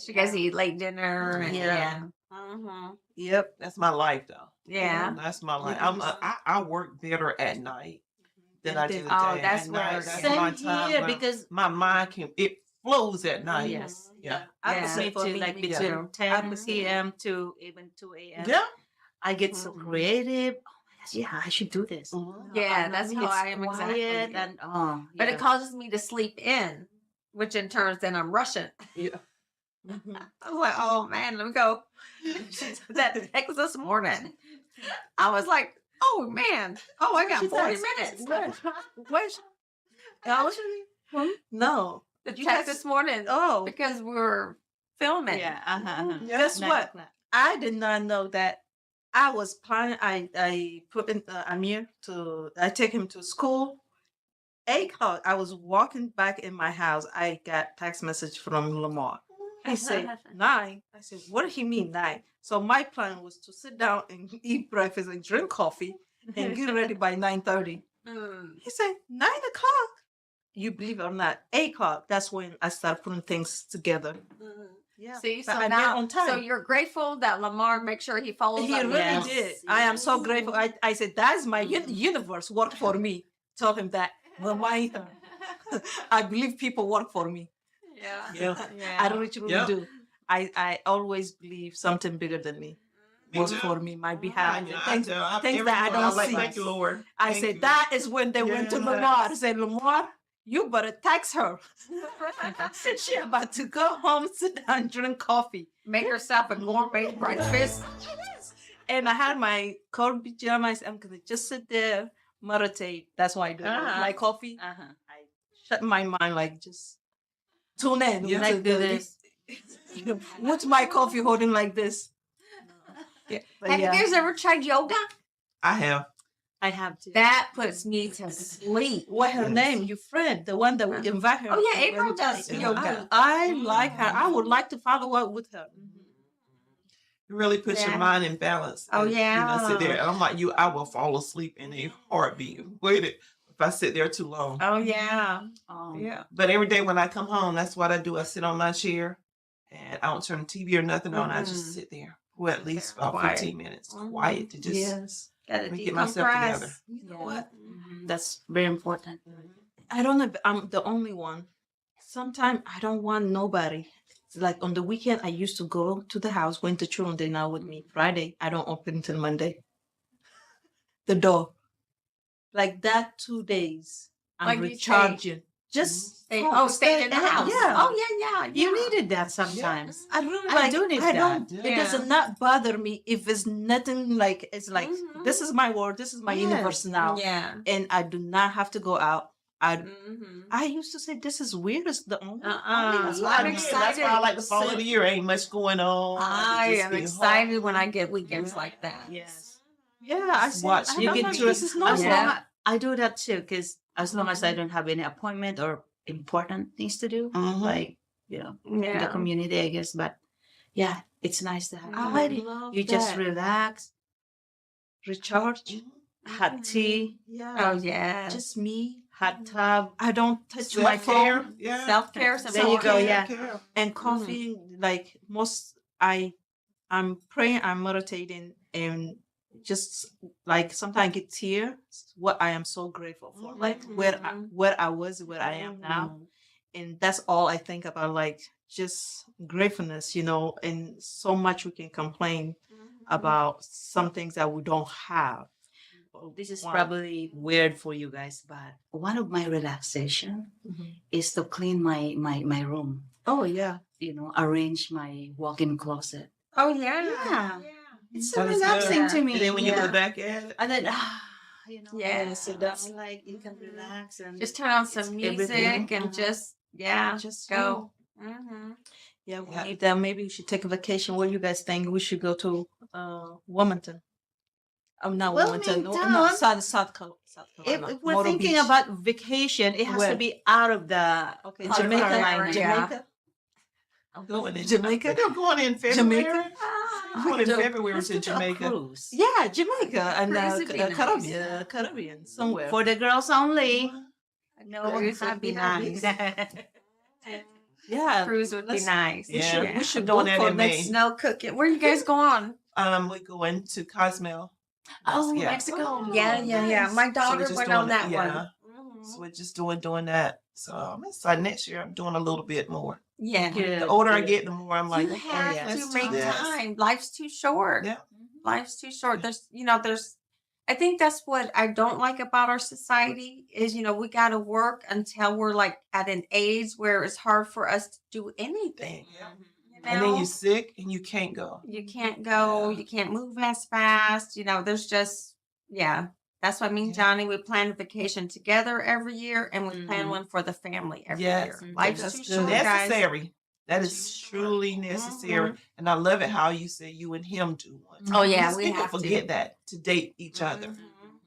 You guys eat late dinner. And, Yeah. Mhm. yep, That's my life, though. Yeah. That's my life. can I work better at night than I do the Oh, day. that's At where- night, that's Same my time here where because my mind it flows at night. yes. Yeah. I Yeah. would say Me for too, me, like me between too. 10 p.m. to even 2 a.m. Yeah. I get so creative. Oh my gosh, yeah, I should do this. Yeah, that's how It's I am exactly. quiet and But yeah. it causes me to sleep in, which in turn then I'm rushing. Yeah. I'm like, oh man, let me go. That text this morning. I was like, oh man, oh I got 40 minutes. Where's no? The text this morning Oh, because we were filming. Yeah, guess 9 what? o'clock. I did not know that. I was planning. I put in Amir to. I take him to school. 8 o'clock. I was walking back in my house. I got text message from La'Moore. He said 9. I said, what did he mean 9? So my plan was to sit down and eat breakfast and drink coffee and get ready by 9:30. He said 9 o'clock. You believe it or not, 8 o'clock. That's when I started putting things together. Yeah. See, But so I met now, on time. so you're grateful that La'Moore makes sure he follows He up. really Yes. did. I am so grateful. I said, that's my universe work for me. Tell him that. Well, why? I believe people work for me. Yeah. Yeah. I really Yep. do. I always believe something bigger than me works for me, my behalf. Things that I don't like, see. thank you, Lord. I Thank said, you. that is when they went to Yes. La'Moore. I said, La'Moore, you better text her. She about to go home, sit down, drink coffee. Make yourself a gourmet breakfast. And I had my cold pajamas. I'm gonna just sit there, meditate. That's why I do it. Uh-huh. My coffee. Uh-huh. I shut my mind, like just tune in. Yeah. Like do this. What's my coffee holding like this? Yeah, but Have yeah, you guys ever tried yoga? I have. I have to. That puts me to sleep. What her name? Your friend, the one that we invite her. Oh, yeah, to April every does time. yoga. I like her. I would like to follow up with her. It really puts Yeah. your mind in balance. Oh, And, sit there. yeah. And I'm like you, I will fall asleep in a heartbeat. Wait it if I sit there too long. Oh yeah. Yeah. But every day when I come home, that's what I do. I sit on my chair and I don't turn the TV or nothing on. I just sit there for at least about Quiet. 15 minutes. Quiet to just Yes. Gotta let me get myself decompress. together. You know what? That's very important. I don't know if I'm the only one. Sometimes I don't want nobody Like on the weekend, I used to go to the house, going to children. They're now with me. Friday, I don't open until Monday. The door. Like that 2 days, I'm Like you say. recharging. Just Stay in the house. Yeah. Oh yeah. You needed that sometimes. I really I like. do need I that. don't. Yeah. It does not bother me if it's nothing like. It's like Mhm. this is my world. This is my Yes. universe now, Yeah. and I do not have to go out. Mm-hmm. I used to say this is weird. It's the only. That's Yeah, why I'm yeah, That's excited. why I like the fall of the year. Ain't much going on. I Just am be excited home. when I get weekends like that. Yes. Yeah, I say, Watch. I You don't can know, do this it is As normal. long I do that too, because as long as I don't have any appointment or important things to do, Mhm. like in the Yeah. community, I guess. But yeah, it's nice to have. I it. love You just that. relax, Recharge. hot tea, Yeah. Oh yeah. Just me. hot tub. I don't touch my Self-care. phone. Yeah. Self-care. There you go, yeah. Self-care. And coffee. Like most, I'm praying. I'm meditating, and just like sometimes I get tears. What I am so grateful for, like where I was, where I am now, and that's all I think about. Like just gratefulness, and so much we can complain about some things that we don't have. This is Wow. probably weird for you guys, but one of my relaxation is to clean my room. Oh yeah. Arrange my walk-in closet. Oh yeah. Yeah. It's so That is relaxing good. to me. And then when you Yeah. look back at it, And then, Yes, so that's like you can relax and Just turn on some It's everything. music and just Just go. Mm-hmm. Yeah, we Yeah. need that. Maybe we should take a vacation. What do you guys think? We should go to Wilmington. I'm not Wilmington. No, Wilmington? no, South Carolina. If we're Myrtle thinking Beach. about vacation, it has Where? to be out of the Okay, South Jamaica. Carolina. Jamaica. going in Jamaica? I think I'm going in February. Jamaica? I'm going in February Let's to go to a Jamaica. cruise. Yeah, Jamaica and Cruise would be nice. Caribbean, somewhere. For the girls only. No, Cruise would be nice. Yeah, Cruise would be let's- nice. Yeah. we should doing go that for in next. May. No cooking. Where you guys going? We're going to Cozumel. Oh, Yeah. Mexico. Oh, yeah. nice. My So daughter we're just went doing on that yeah. one. So we're just doing that. So I'm excited. Next year I'm doing a little bit more. Yeah. Good, The older I good. get, the more I'm like, You okay, have let's to do make this. time. Life's too short. Yeah. Life's too short. There's I think that's what I don't like about our society is, we got to work until we're like at an age where it's hard for us to do anything. Yeah. You And then know? you're sick and you can't go. You can't go, Yeah. you can't move as fast. There's just, that's why me and Yeah. Johnny, we plan a vacation together every year and we plan Mhm. one for the family every Yes. year. Life's That's too good. short, guys. Necessary. That is truly necessary. And I love it how you say you and him do one. Oh, yeah, Because we people have forget to. that to date each other. Mhm.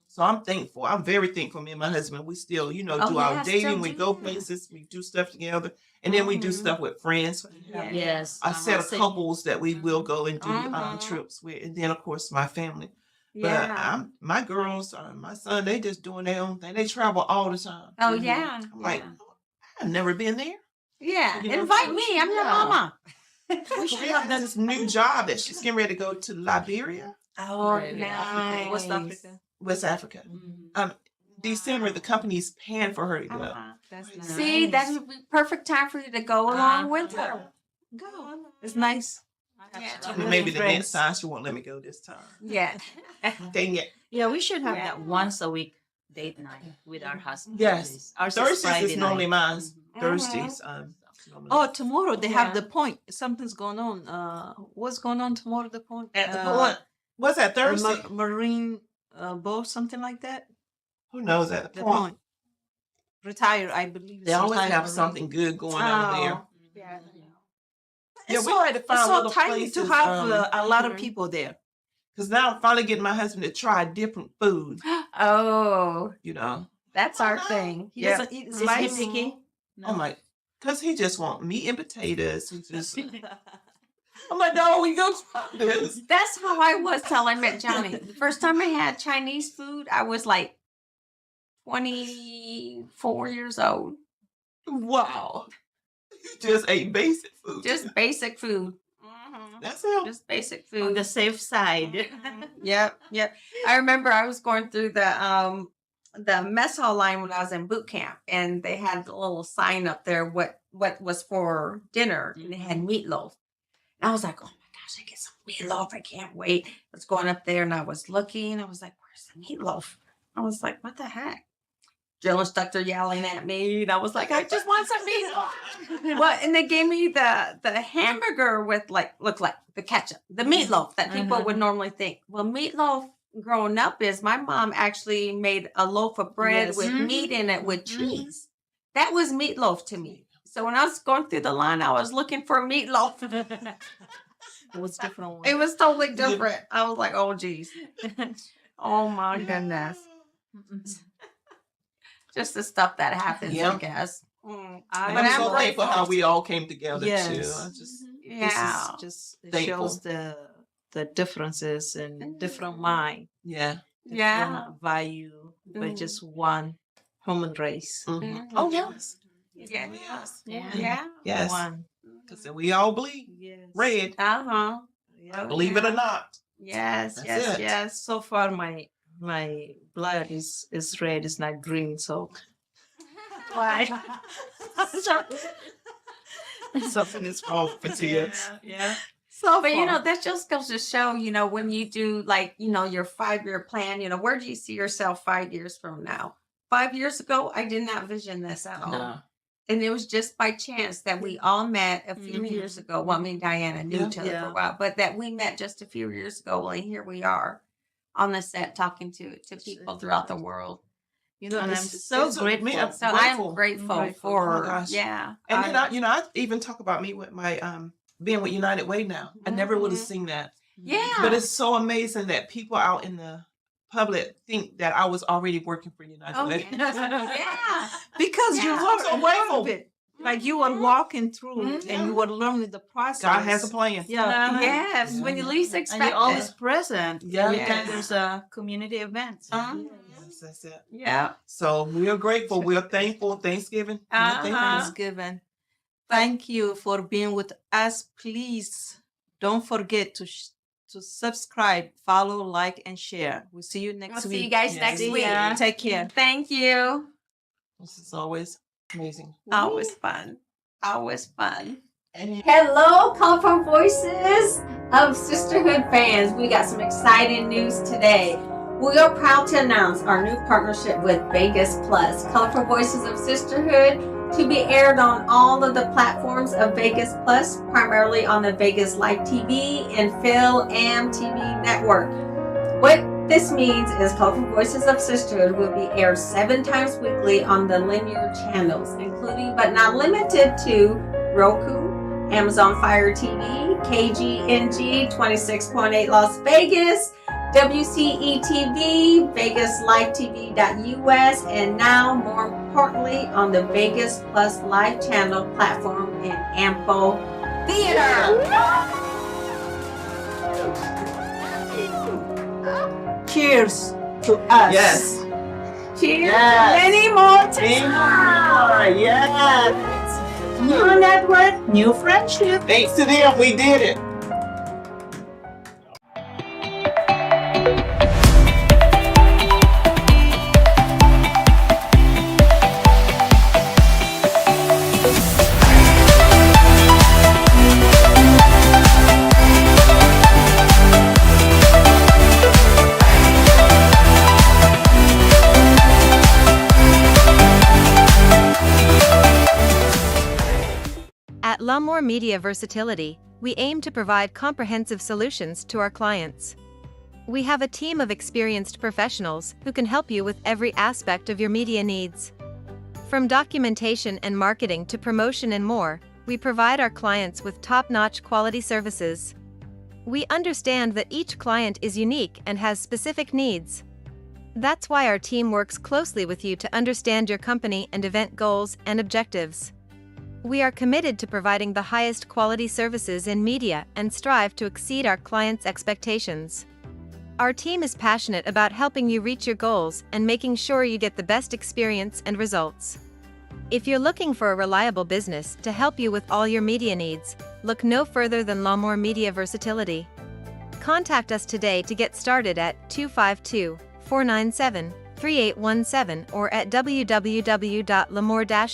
So I'm thankful. I'm very thankful. Me and my husband, we still, do Oh, our yeah, dating. still We do go that. places. We do stuff together, and then we do Mhm. stuff with friends. Yeah. Yes. A set of Same. couples that we will go and do Mhm. trips with, and then of course my family. Yeah. But my girls, my son, they just doing their own thing. They travel all the time. Oh, Mhm. yeah. I'm like, I've never been there. Yeah. You know, Invite me. I'm your yeah. mama. Korea has this new job that she's getting ready to go to Liberia, Oh, Very nice. West Africa. West Africa. Mhm. December, the company's paying for her to go. Uh-huh. That's Nice. See, that would be perfect time for you to go along with Yeah. her. Go. It's nice. Yeah. Maybe the Friends. next time she won't let me go this time. Yeah. Dang it. Yeah, we should have Yeah. that once a week date night with our husbands. Yes. Ours Thursdays Friday is normally night. mine. Mhm. Thursdays. Normally. Oh, tomorrow they Yeah. have the point. Something's going on. What's going on tomorrow? The point. At the point. What's that, Thursday? Marine boat, something like that. Who knows at the The point? point. Retire, I believe. They it's always retired have Marine. something good going on there. Oh. Yeah. Yeah, It's we so, had to it's find so little tiny to places, have a lot of Mhm. people there. Because now I'm finally getting my husband to try different food, Oh, that's our Oh, thing. He Yeah. doesn't eat Is he spicy. picky? I'm like, because he just want meat and potatoes. He just, I'm like, no, we go try this. That's how I was till I met Johnny. The first time I had Chinese food, I was like 24 years old. Wow. You just ate basic food. Just basic food. Mhm. That's it. Just basic On food. the safe side. Yep. I remember I was going through the mess hall line when I was in boot camp, and they had the little sign up there what what was for dinner, and it had meatloaf. And I was like, oh my gosh, I get some meatloaf. I can't wait. I was going up there and I was looking. I was like, where's the meatloaf? I was like, what the heck? Jill instructor yelling at me. And I was like, I just want some meatloaf. Well, and they gave me the hamburger with looked like the ketchup, the meatloaf that people would normally think. Well, meatloaf growing up is my mom actually made a loaf of bread Yes. with meat in it with cheese. That was meatloaf to me. So when I was going through the line, I was looking for meatloaf. It was different. It was totally different. I was like, oh, geez. Oh, my goodness. Just the stuff that happens, Yeah. I guess. I'm I'm so thankful how grateful. we all came together Yes. too. I just Yeah. This is just it Thankful. shows the differences and different mind, yeah. Yeah. different value, but just one human race. Mhm. Mhm. Oh yes. Yeah. Yes. Yeah. Yes. One. Because we all bleed Yes. red. Uh-huh. Yeah. Believe it or not. Yes, That's yes, it. yes. So far, my blood is red. It's not green. So Why? Something is wrong with you. yeah. So, but you know, that just goes to show, you know, when you do like, you know, your 5-year plan, you know, where do you see yourself 5 years from now? 5 years ago, I did not vision this at all. No. And it was just by chance that we all met a few years ago. Well, me and Diana knew Yeah. each other for Yeah. a while, but that we met just a few years ago. Well, and here we are on the set talking to people throughout the world. You know, And I'm I'm so it's a- grateful. man, So Grateful. I'm grateful Grateful. for, Oh my gosh. yeah. And then I even talk about me with my being with United Way now. I never would have Mhm. seen that. Yeah. But it's so amazing that people out in the public think that I was already working for United Oh, Way. yeah. Because you Yeah. were I'm so a part grateful. of it. Like you were walking through and you were learning the process. God has a plan. Yeah. Yes, when you least And expect you're always it. present Yeah. every Yes. time there's a community event. Yes, that's it. Yeah. So we are grateful. We are thankful. Thanksgiving. We are thankful. Thanksgiving. Thank you for being with us. Please don't forget to subscribe, follow, like, and share. We'll see you next We'll week. see you guys Yes. next See week. ya. Take care. Thank you. This is always amazing. Always fun. Always fun. And Hello, Colorful Voices of Sisterhood fans. We got some exciting news today. We are proud to announce our new partnership with Vegas Plus, Colorful Voices of Sisterhood, to be aired on all of the platforms of Vegas Plus, primarily on the Vegas Live TV and Phil Am TV network. What this means is Colorful Voices of Sisterhood will be aired 7 times weekly on the linear channels, including but not limited to Roku, Amazon Fire TV, KGNG 26.8 Las Vegas, WCETV, VegasLiveTV.us, and now, more importantly, on the Vegas Plus Live channel platform in Ampo Theater. Cheers to us. yes. Cheers! Yes. Many more to Yes. New network, new friendship. Thanks to them, we did it. At La'Moore Media Versatility, we aim to provide comprehensive solutions to our clients. We have a team of experienced professionals who can help you with every aspect of your media needs. From documentation and marketing to promotion and more, we provide our clients with top-notch quality services. We understand that each client is unique and has specific needs. That's why our team works closely with you to understand your company and event goals and objectives. We are committed to providing the highest quality services in media and strive to exceed our clients' expectations. Our team is passionate about helping you reach your goals and making sure you get the best experience and results. If you're looking for a reliable business to help you with all your media needs, look no further than La'Moore Media Versatility. Contact us today to get started at 252-497-3817 or at www.lamoore-versatility.com.